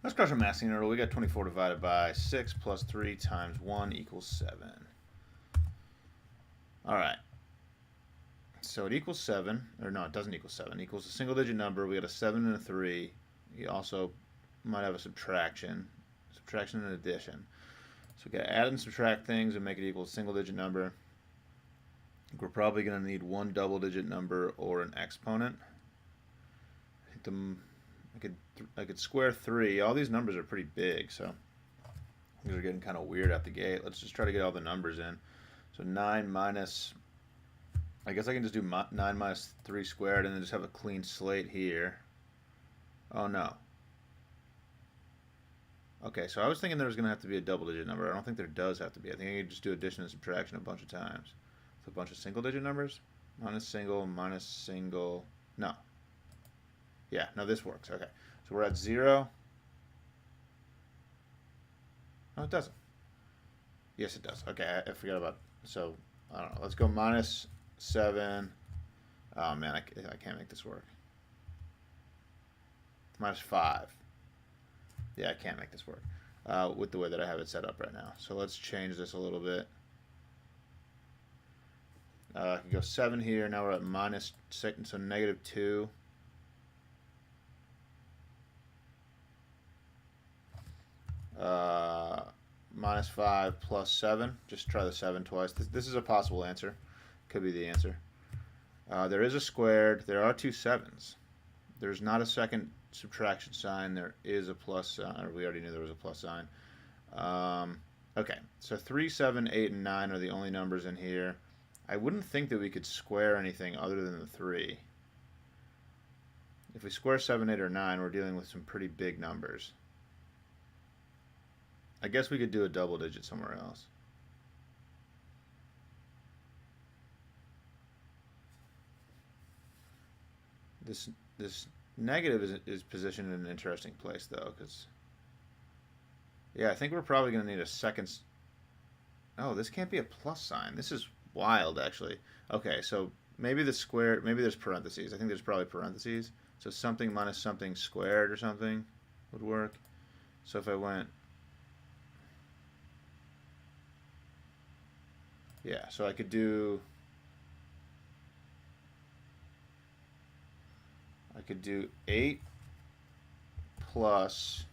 Let's crush a massing interval. We got 24 divided by 6 plus 3 times 1 equals 7. All right. So it equals 7. Or no, it doesn't equal 7. It equals a single digit number. We got a 7 and a 3. You also might have a subtraction. Subtraction and addition. So we got to add and subtract things and make it equal a single digit number. We're probably going to need one double digit number or an exponent. I could square 3. All these numbers are pretty big, so these are getting kind of weird at the gate. Let's just try to get all the numbers in. So 9 minus, I guess I can just do 9 minus 3 squared and then just have a clean slate here. Oh no. Okay, so I was thinking there was going to have to be a double digit number. I don't think there does have to be. I think I can just do addition and subtraction a bunch of times. So a bunch of single digit numbers. Minus single, no. Yeah, no, this works. Okay, so we're at 0. No, it doesn't. Yes, it does. Okay, I forgot about, so, I don't know. Let's go minus 7. Oh, man, I can't make this work. Minus 5. Yeah, I can't make this work with the way that I have it set up right now. So let's change this a little bit. I can go 7 here. Now we're at minus 6, so negative 2. Minus 5 plus 7. Just try the 7 twice. This is a possible answer. Could be the answer. There is a squared. There are 2 7s. There's not a second subtraction sign. There is a plus sign. We already knew there was a plus sign. Okay, so 3, 7, 8, and 9 are the only numbers in here. I wouldn't think that we could square anything other than the 3. If we square 7, 8, or 9, we're dealing with some pretty big numbers. I guess we could do a double digit somewhere else. This negative is positioned in an interesting place though, because yeah, I think we're probably going to need a second. Oh, this can't be a plus sign. This is wild, actually. Okay, so maybe the square, maybe there's parentheses. I think there's probably parentheses. So something minus something squared or something would work. So if I went, yeah, so I could do 8 plus,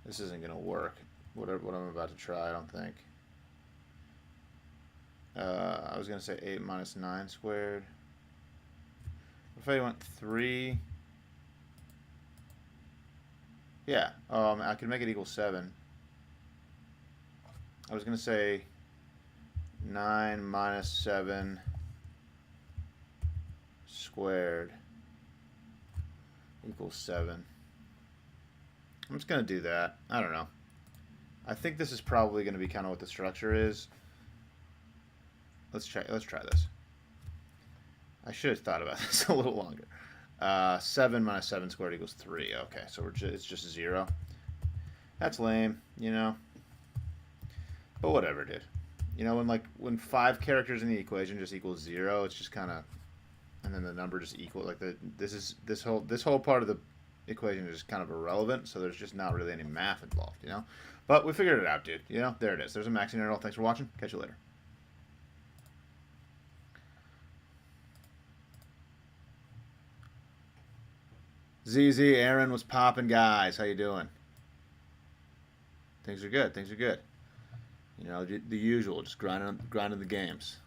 this isn't going to work, what I'm about to try, I don't think. I was going to say 8 minus 9 squared. If I went 3, yeah, I could make it equal 7. I was going to say 9 minus 7 squared equals 7. I'm just going to do that. I don't know. I think this is probably going to be kind of what the structure is. Let's try this. I should have thought about this a little longer. 7 minus 7 squared equals 3. Okay, so it's just 0. That's lame, you know. But whatever, dude. You know, when 5 characters in the equation just equals 0, it's just kind of, and then the number just equal, like this whole part of the equation is just kind of irrelevant. So there's just not really any math involved, you know. But we figured it out, dude. You know, there it is. There's a maxing interval. Thanks for watching. Catch you later. ZZ, Aaron was popping, guys. How you doing? Things are good. Things are good. You know, the usual, just grinding the games.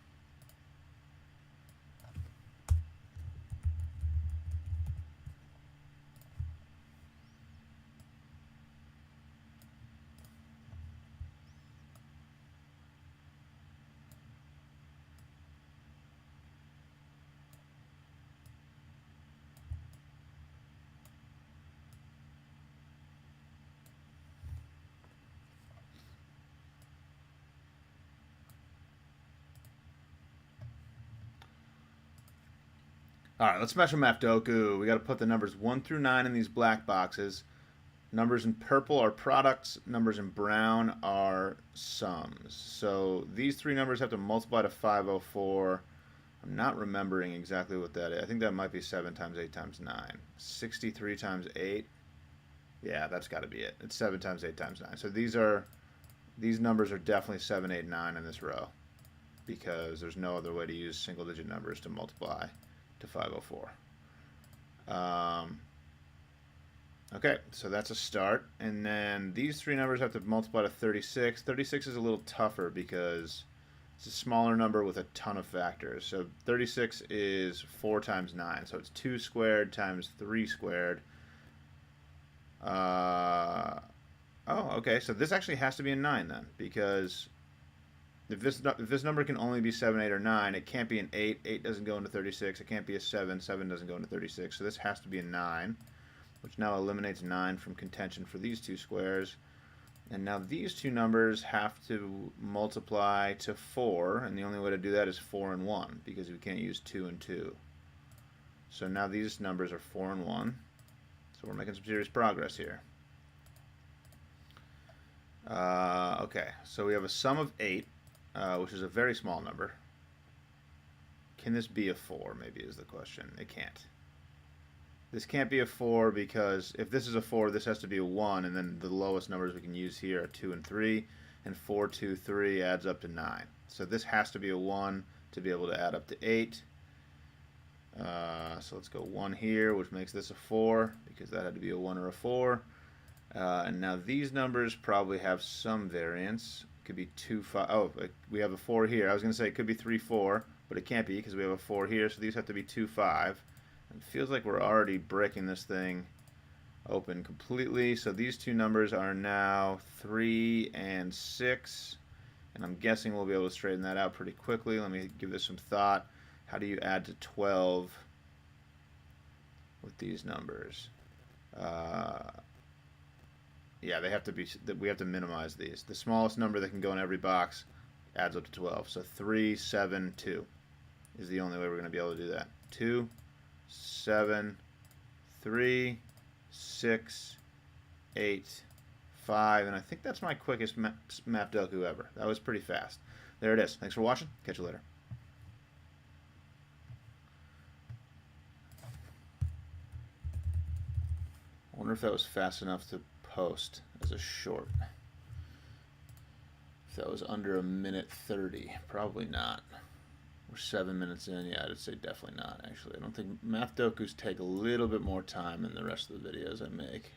All right, let's smash a map Doku. We got to put the numbers 1 through 9 in these black boxes. Numbers in purple are products. Numbers in brown are sums. So these 3 numbers have to multiply to 504. I'm not remembering exactly what that is. I think that might be 7 times 8 times 9. 63 times 8. Yeah, that's got to be it. It's 7 times 8 times 9. So these numbers are definitely 7, 8, 9 in this row, because there's no other way to use single digit numbers to multiply to 504. Okay, so that's a start. And then these three numbers have to multiply to 36. 36 is a little tougher because it's a smaller number with a ton of factors. So 36 is 4 times 9. So it's 2 squared times 3 squared. Oh, okay, so this actually has to be a 9 then, because if this number can only be 7, 8, or 9, it can't be an 8. 8 doesn't go into 36. It can't be a 7. 7 doesn't go into 36. So this has to be a 9, which now eliminates 9 from contention for these two squares. And now these two numbers have to multiply to 4, and the only way to do that is 4 and 1, because we can't use 2 and 2. So now these numbers are 4 and 1. So we're making some serious progress here. Okay, so we have a sum of 8, which is a very small number. Can this be a 4, maybe is the question. It can't. This can't be a 4, because if this is a 4, this has to be a 1, and then the lowest numbers we can use here are 2 and 3, and 4, 2, 3 adds up to 9. So this has to be a 1 to be able to add up to 8. So let's go 1 here, which makes this a 4, because that had to be a 1 or a 4. And now these numbers probably have some variance. It could be 2, 5. Oh, we have a 4 here. I was going to say it could be 3, 4, but it can't be because we have a 4 here, so these have to be 2, 5. It feels like we're already breaking this thing open completely. So these two numbers are now 3 and 6. And I'm guessing we'll be able to straighten that out pretty quickly. Let me give this some thought. How do you add to 12 with these numbers? Yeah, they have to be. We have to minimize these. The smallest number that can go in every box adds up to 12. So 3, 7, 2 is the only way we're going to be able to do that. 2, 7, 3, 6, 8, 5, and I think that's my quickest map Doku ever. That was pretty fast. There it is. Thanks for watching. Catch you later. I wonder if that was fast enough to post as a short. If that was under 1:30, probably not. We're 7 minutes in. Yeah, I'd say definitely not, actually. I don't think math dokus take a little bit more time than the rest of the videos I make.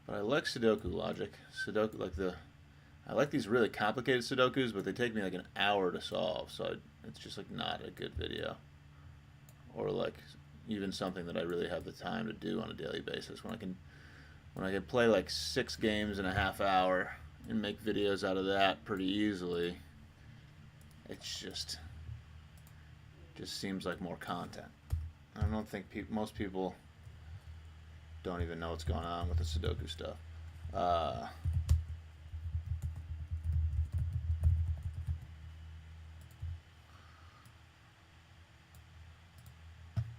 But I like Sudoku logic. I like these really complicated Sudokus, but they take me like an hour to solve, so it's just like not a good video. Or like even something that I really have the time to do on a daily basis. When I can play like 6 games in a half hour and make videos out of that pretty easily, it's just seems like more content. I don't think most people don't even know what's going on with the Sudoku stuff.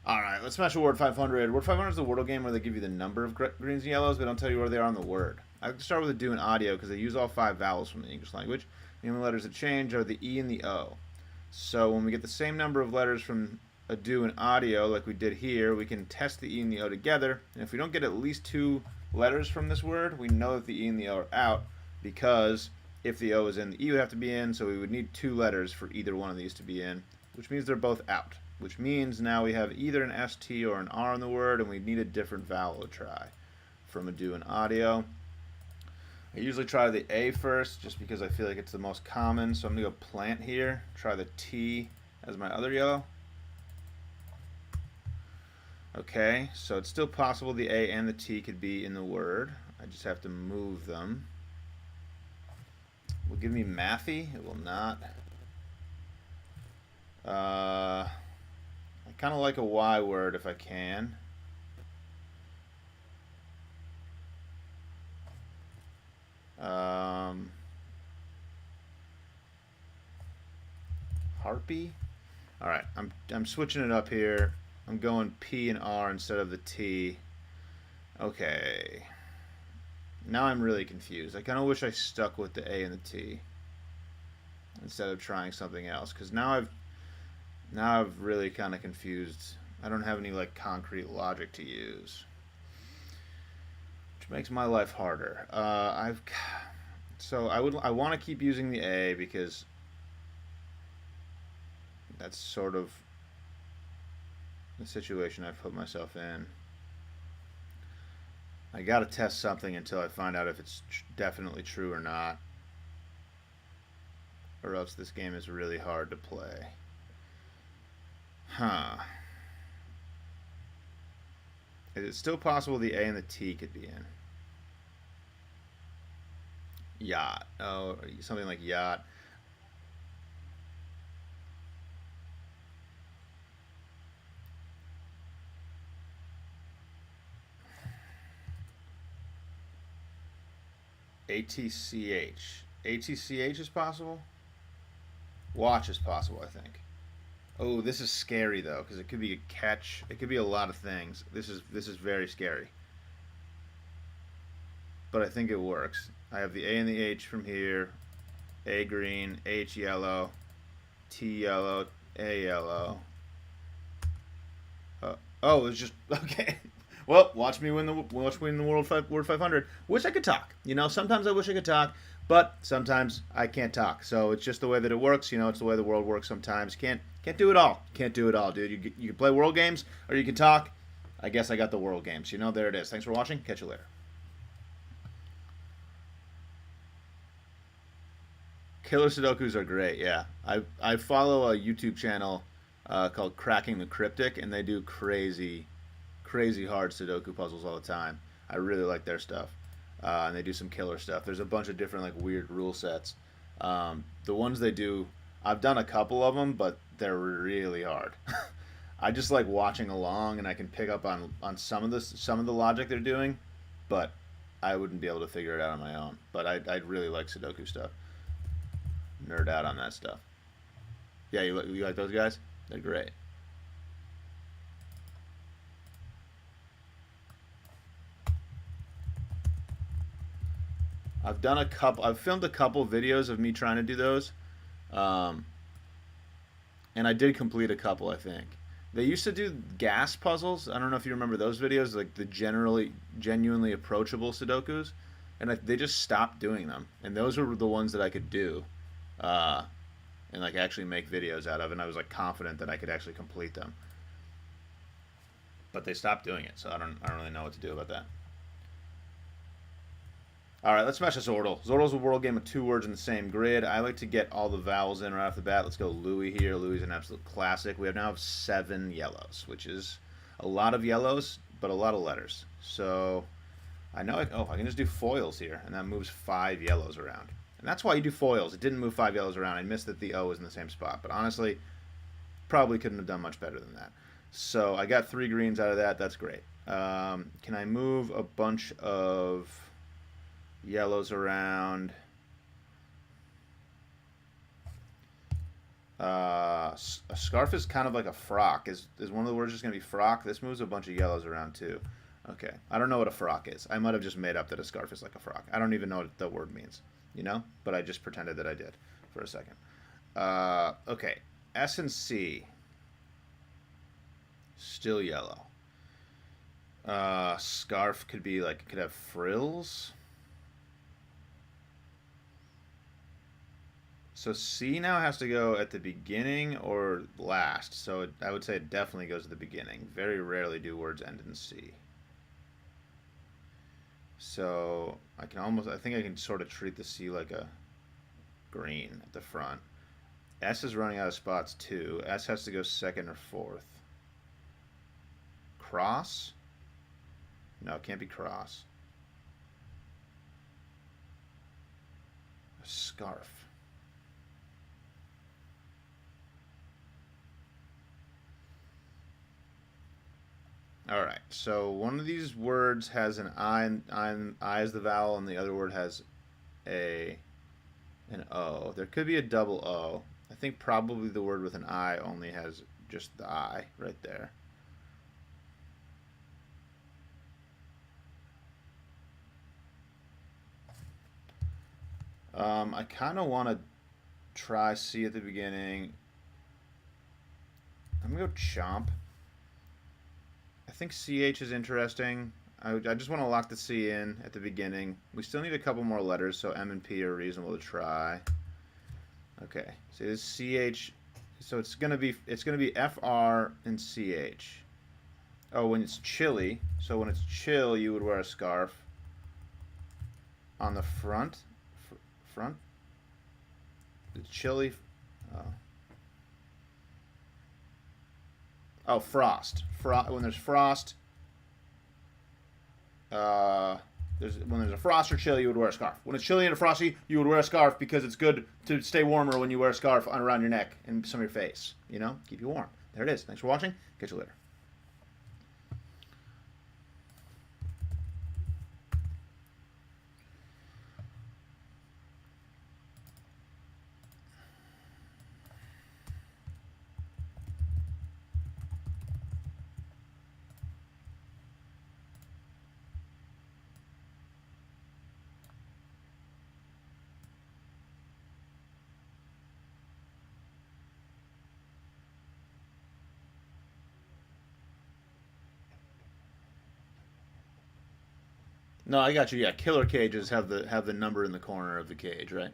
Alright, let's smash a Word 500. Word 500 is the Wordle game where they give you the number of greens and yellows, but don't tell you where they are on the word. I like to start with a do and audio because they use all 5 vowels from the English language. The only letters that change are the E and the O. So when we get the same number of letters from a do and audio like we did here, we can test the E and the O together. And if we don't get at least 2 letters from this word, we know that the E and the O are out, because if the O is in, the E would have to be in, so we would need 2 letters for either one of these to be in, which means they're both out. Which means now we have either an ST or an R in the word, and we need a different vowel to try from a do and audio. I usually try the A first, just because I feel like it's the most common, so I'm going to go plant here, try the T as my other yellow. Okay, so it's still possible the A and the T could be in the word. I just have to move them. Will give me mathy, it will not. I kind of like a Y word if I can. Harpy. All right, I'm switching it up here. I'm going P and R instead of the T. Okay. Now I'm really confused. I kind of wish I stuck with the A and the T instead of trying something else, because now I've really kind of confused. I don't have any like concrete logic to use, which makes my life harder. I want to keep using the A because that's sort of the situation I've put myself in. I gotta test something until I find out if it's definitely true or not, or else this game is really hard to play. Huh. Is it still possible the A and the T could be in? Yacht. Oh, something like yacht. ATCH. ATCH is possible? Watch is possible, I think. Oh, this is scary though, because it could be a catch. It could be a lot of things. This is very scary. But I think it works. I have the A and the H from here. A green, H yellow, T yellow, A yellow. Oh, it's just okay. Well, watch me win the Word 500. Wish I could talk. Sometimes I wish I could talk, but sometimes I can't talk. So it's just the way that it works. It's the way the world works. Sometimes can't do it all. Can't do it all, dude. You can play world games or you can talk. I guess I got the world games. There it is. Thanks for watching. Catch you later. Killer Sudokus are great. Yeah, I follow a YouTube channel called Cracking the Cryptic, and they do crazy hard Sudoku puzzles all the time. I really like their stuff, and they do some killer stuff. There's a bunch of different like weird rule sets. The ones they do, I've done a couple of them, but they're really hard. I just like watching along, and I can pick up on some of the logic they're doing, but I wouldn't be able to figure it out on my own. But I really like Sudoku stuff. Nerd out on that stuff. Yeah, you like those guys? They're great. I've filmed a couple videos of me trying to do those, um, and I did complete a couple. I think they used to do gas puzzles. I don't know if you remember those videos, like the genuinely approachable Sudokus, and they just stopped doing them. And those were the ones that I could do, uh, and like actually make videos out of. And I was like confident that I could actually complete them, but they stopped doing it. So I don't really know what to do about that. All right, let's smash this Zordle. Zordle's a world game of 2 words in the same grid. I like to get all the vowels in right off the bat. Let's go Louis here. Louis is an absolute classic. We now have 7 yellows, which is a lot of yellows, but a lot of letters. So I know I can just do foils here, and that moves 5 yellows around. And that's why you do foils. It didn't move 5 yellows around. I missed that the O was in the same spot. But honestly, probably couldn't have done much better than that. So I got 3 greens out of that. That's great. Can I move a bunch of yellows around? A scarf is kind of like a frock. Is one of the words just going to be frock? This moves a bunch of yellows around too. Okay. I don't know what a frock is. I might have just made up that a scarf is like a frock. I don't even know what the word means, But I just pretended that I did for a second. Okay. S and C. Still yellow. Scarf could have frills. So C now has to go at the beginning or last. So I would say it definitely goes at the beginning. Very rarely do words end in C. So I think I can sort of treat the C like a green at the front. S is running out of spots too. S has to go second or fourth. Cross? No, it can't be cross. A scarf. All right, so one of these words has an I as the vowel, and the other word has an O. There could be a double O. I think probably the word with an I only has just the I right there. I kind of want to try C at the beginning. I'm going to go chomp. I think CH is interesting. I just want to lock the C in at the beginning. We still need a couple more letters, so M and P are reasonable to try. Okay, so this CH, so it's gonna be FR and CH. Oh, when it's chilly, so when it's chill, you would wear a scarf. On the front, front. It's chilly. Oh, frost. When there's frost. When there's a frost or chill, you would wear a scarf. When it's chilly and frosty, you would wear a scarf because it's good to stay warmer when you wear a scarf around your neck and some of your face. You know, keep you warm. There it is. Thanks for watching. Catch you later. No, I got you. Yeah, killer cages have the number in the corner of the cage, right?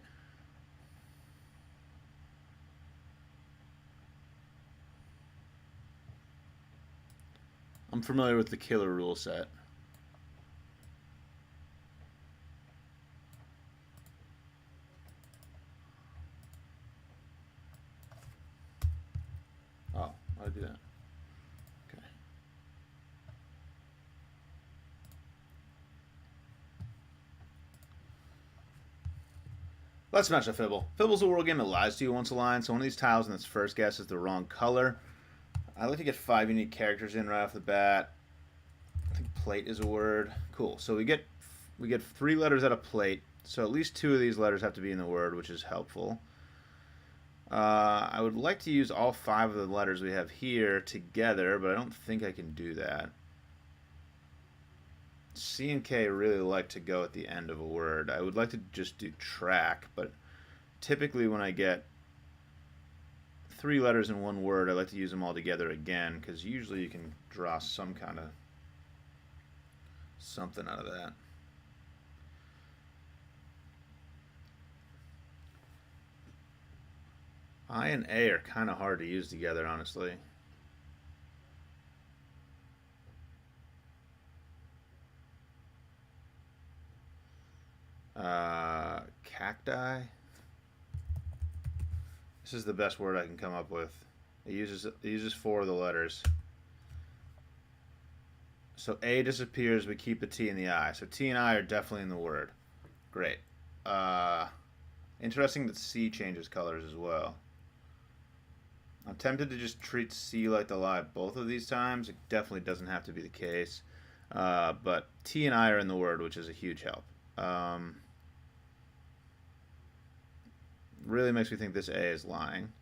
I'm familiar with the killer rule set. Oh, why did I do that? Okay. Let's match a Fibble. Fibble's a world game that lies to you once a line, so one of these tiles in its first guess is the wrong color. I like to get 5 unique characters in right off the bat. I think plate is a word. Cool. So we get 3 letters out of plate. So at least 2 of these letters have to be in the word, which is helpful. I would like to use all 5 of the letters we have here together, but I don't think I can do that. C and K really like to go at the end of a word. I would like to just do track, but typically when I get 3 letters in one word, I like to use them all together again, because usually you can draw some kind of something out of that. I and A are kind of hard to use together, honestly. Cacti. This is the best word I can come up with. It uses 4 of the letters. So A disappears, we keep the T and the I. So T and I are definitely in the word. Great. Interesting that C changes colors as well. I'm tempted to just treat C like the lie both of these times. It definitely doesn't have to be the case. But T and I are in the word, which is a huge help. Really makes me think this A is lying.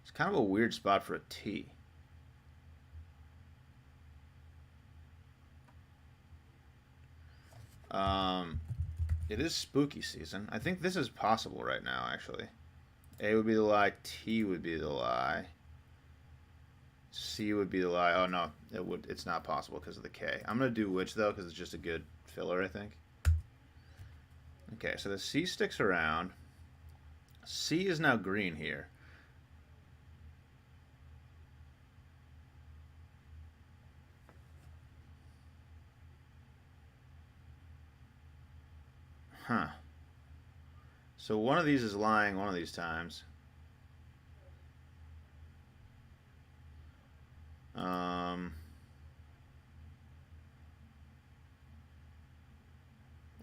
It's kind of a weird spot for a T. It is spooky season. I think this is possible right now, actually. A would be the lie. T would be the lie. C would be the lie. Oh, no. It's not possible because of the K. I'm going to do which, though, because it's just a good filler, I think. Okay, so the C sticks around. C is now green here. Huh. So one of these is lying one of these times.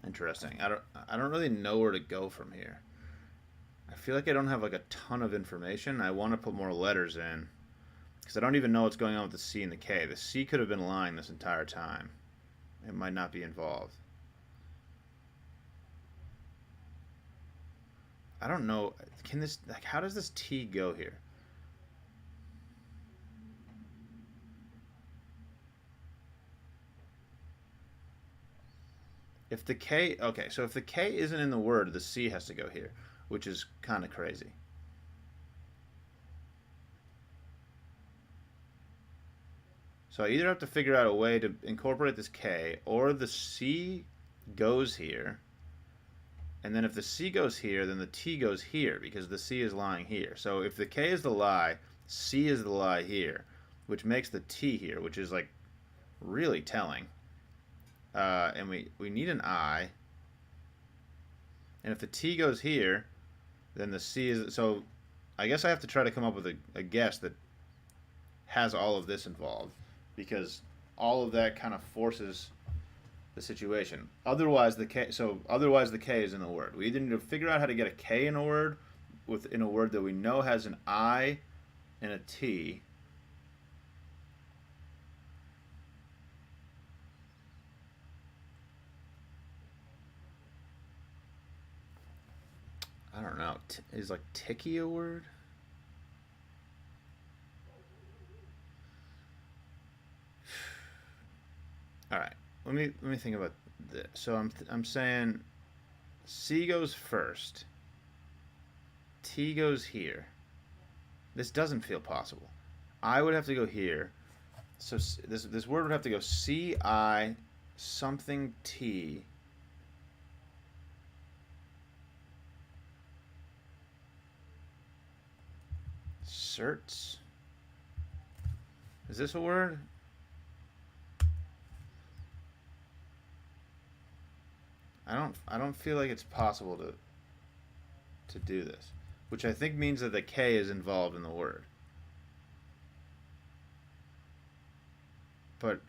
Interesting. I don't really know where to go from here. I feel like I don't have like a ton of information. I want to put more letters in because I don't even know what's going on with the C and the K. The C could have been lying this entire time. It might not be involved. I don't know. Can this, like, how does this T go here? If the K, okay, so if the K isn't in the word, the C has to go here, which is kind of crazy. So I either have to figure out a way to incorporate this K, or the C goes here, and then if the C goes here, then the T goes here, because the C is lying here. So if the K is the lie, C is the lie here, which makes the T here, which is like really telling. And we need an I. And if the T goes here, then the C is... So I guess I have to try to come up with a guess that has all of this involved, because all of that kind of forces the situation. Otherwise the K is in the word. We either need to figure out how to get a K in a word within a word that we know has an I and a T. I don't know. Is like ticky a word? All right. Let me think about this. So I'm saying C goes first. T goes here. This doesn't feel possible. I would have to go here. So this word would have to go C I something T. Certs. Is this a word? I don't feel like it's possible to do this, which I think means that the K is involved in the word. But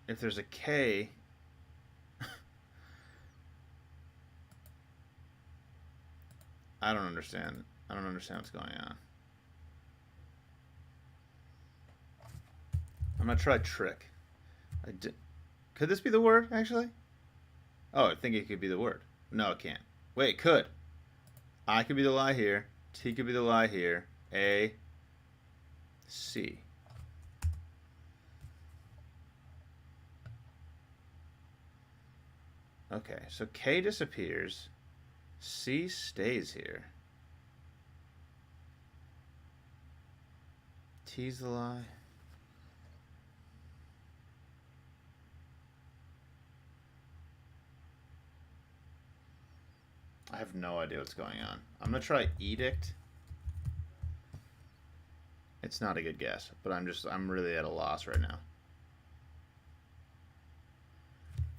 if there's a K, I don't understand. I don't understand what's going on. I'm gonna try trick. Could this be the word actually? Oh, I think it could be the word. No, it can't. Wait, it could. I could be the lie here. T could be the lie here. A, C. Okay, so K disappears. C stays here. T's the lie. I have no idea what's going on. I'm gonna try edict. It's not a good guess, but I'm really at a loss right now.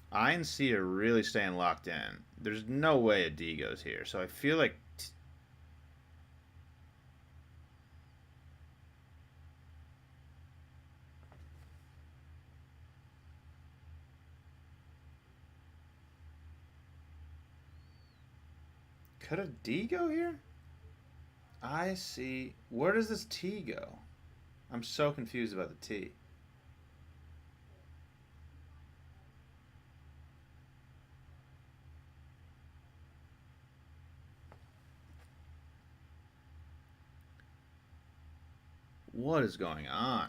I and C are really staying locked in. There's no way a D goes here, so I feel like could a D go here? I see. Where does this T go? I'm so confused about the T. What is going on?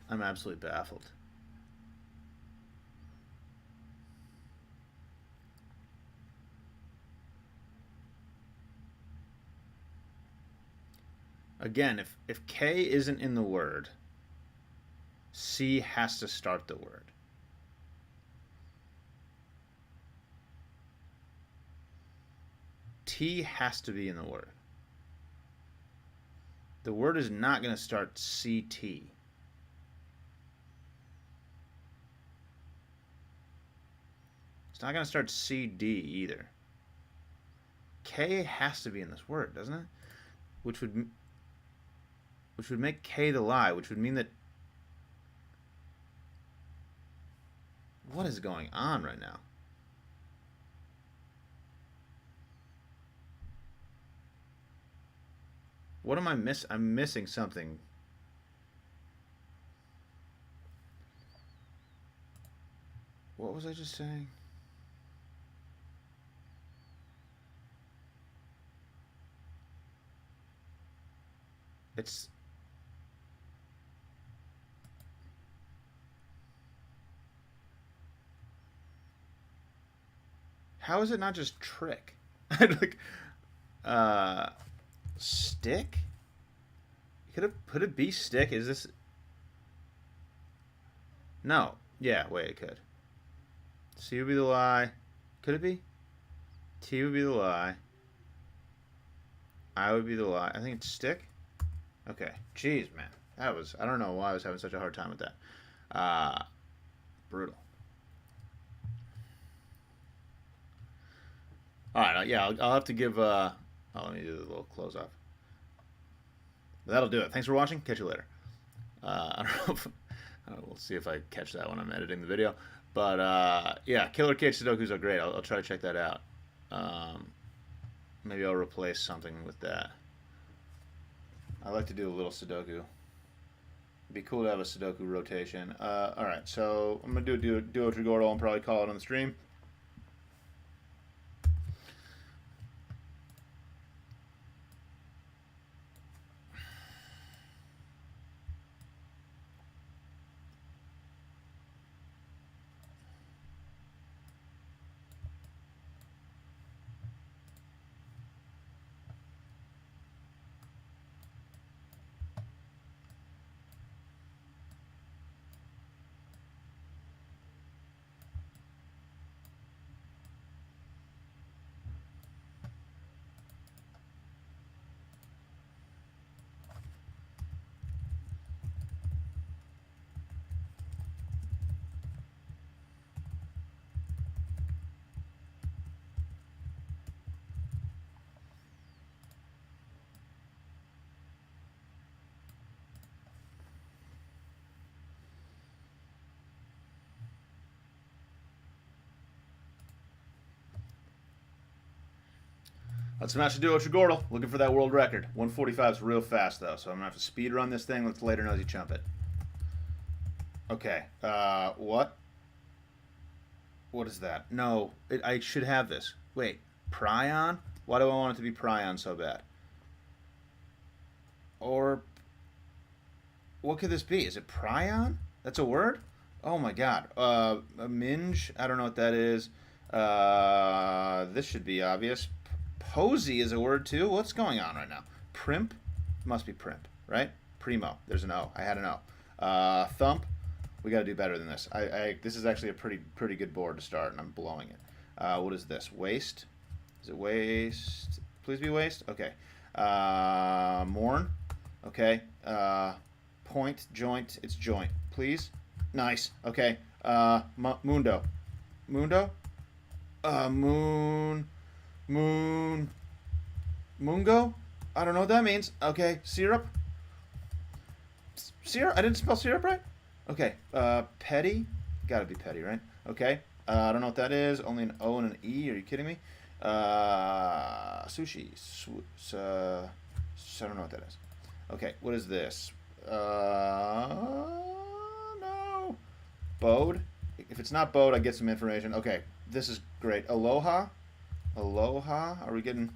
I'm absolutely baffled. Again, if K isn't in the word, C has to start the word. T has to be in the word. The word is not going to start CT. It's not going to start CD either. K has to be in this word, doesn't it? Which would make K the lie, which would mean that... What is going on right now? What am I miss? I'm missing something. What was I just saying? It's... How is it not just trick? Like, stick? Could it be stick? Is this... No. Yeah, wait, it could. C would be the lie. Could it be? T would be the lie. I would be the lie. I think it's stick. Okay. Jeez, man. That was... I don't know why I was having such a hard time with that. Brutal. Alright, yeah, I'll have to give... Oh, let me do the little close off. That'll do it. Thanks for watching. Catch you later. I don't know if... we'll see if I catch that when I'm editing the video. But, yeah, Killer Cage Sudokus are great. I'll try to check that out. Maybe I'll replace something with that. I like to do a little Sudoku. It'd be cool to have a Sudoku rotation. Alright, so I'm going to do a duo Trigordo and probably call it on the stream. Let's smash the duo Trigordo. Looking for that world record. 145 is real fast, though, so I'm going to have to speed run this thing. Let's later nosy chump it. Okay. What? What is that? No, I should have this. Wait. Prion? Why do I want it to be Prion so bad? Or... what could this be? Is it Prion? That's a word? Oh, my God. A minge? I don't know what that is. This should be obvious. Posy is a word too. What's going on right now? Primp? Must be primp, right? Primo. There's an O. I had an O. Thump? We got to do better than this. This is actually a pretty good board to start, and I'm blowing it. What is this? Waste? Is it waste? Please be waste? Okay. Morn? Okay. Point, joint. It's joint. Please? Nice. Okay. Mundo? Mundo? Mungo? I don't know what that means. Okay, syrup? Syrup? I didn't spell syrup right? Okay, petty? Gotta be petty, right? Okay, I don't know what that is. Only an O and an E. Are you kidding me? Sushi. I don't know what that is. Okay, what is this? No. Bode? If it's not Bode, I get some information. Okay, this is great. Aloha? Aloha? Are we getting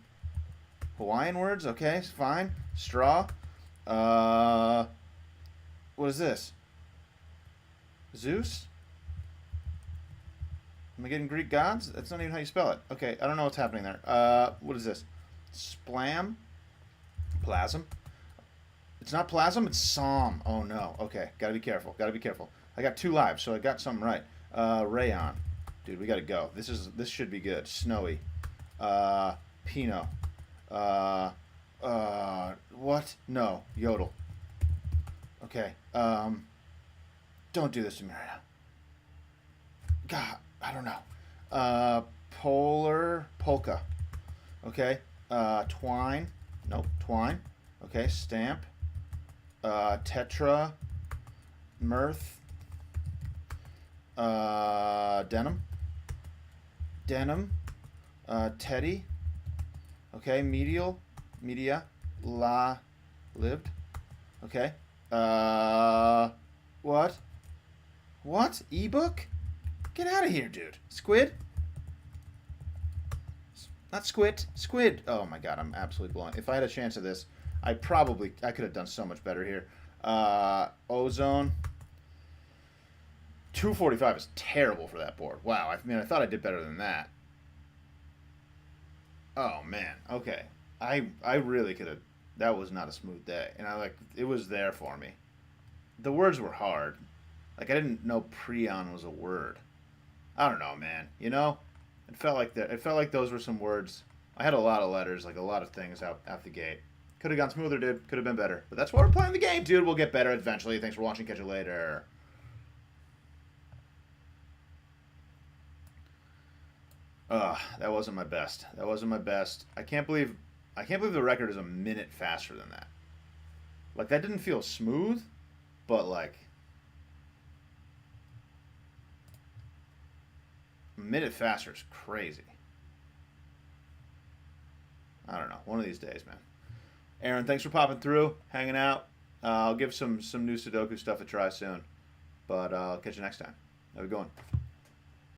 Hawaiian words? Okay, fine. Straw? What is this? Zeus? Am I getting Greek gods? That's not even how you spell it. Okay, I don't know what's happening there. What is this? Splam? Plasm? It's not plasm, it's psalm. Oh no. Okay, gotta be careful. Gotta be careful. I got 2 lives, so I got something right. Rayon. Dude, we gotta go. This should be good. Snowy. Pinot. What? No. Yodel. Okay. Don't do this to me right now. God, I don't know. Polka. Okay. Twine. Nope. Twine. Okay. Stamp. Tetra. Mirth. Denim. Teddy. Okay. Medial. Media. Lived. Okay. What? What? Ebook? Get out of here, dude. Squid? Not squid. Squid. Oh my god, I'm absolutely blowing. If I had a chance of this, I could have done so much better here. Ozone. 245 is terrible for that board. Wow, I mean, I thought I did better than that. Oh, man. Okay. I really could have... That was not a smooth day. And it was there for me. The words were hard. Like, I didn't know prion was a word. I don't know, man. You know? It felt like those were some words. I had a lot of letters, like a lot of things out the gate. Could have gone smoother, dude. Could have been better. But that's why we're playing the game, dude. We'll get better eventually. Thanks for watching. Catch you later. That wasn't my best. That wasn't my best. I can't believe the record is a minute faster than that. Like, that didn't feel smooth, but like a minute faster is crazy. I don't know. One of these days, man. Aaron, thanks for popping through, hanging out. I'll give some new Sudoku stuff a try soon. But I'll catch you next time. Have a good one.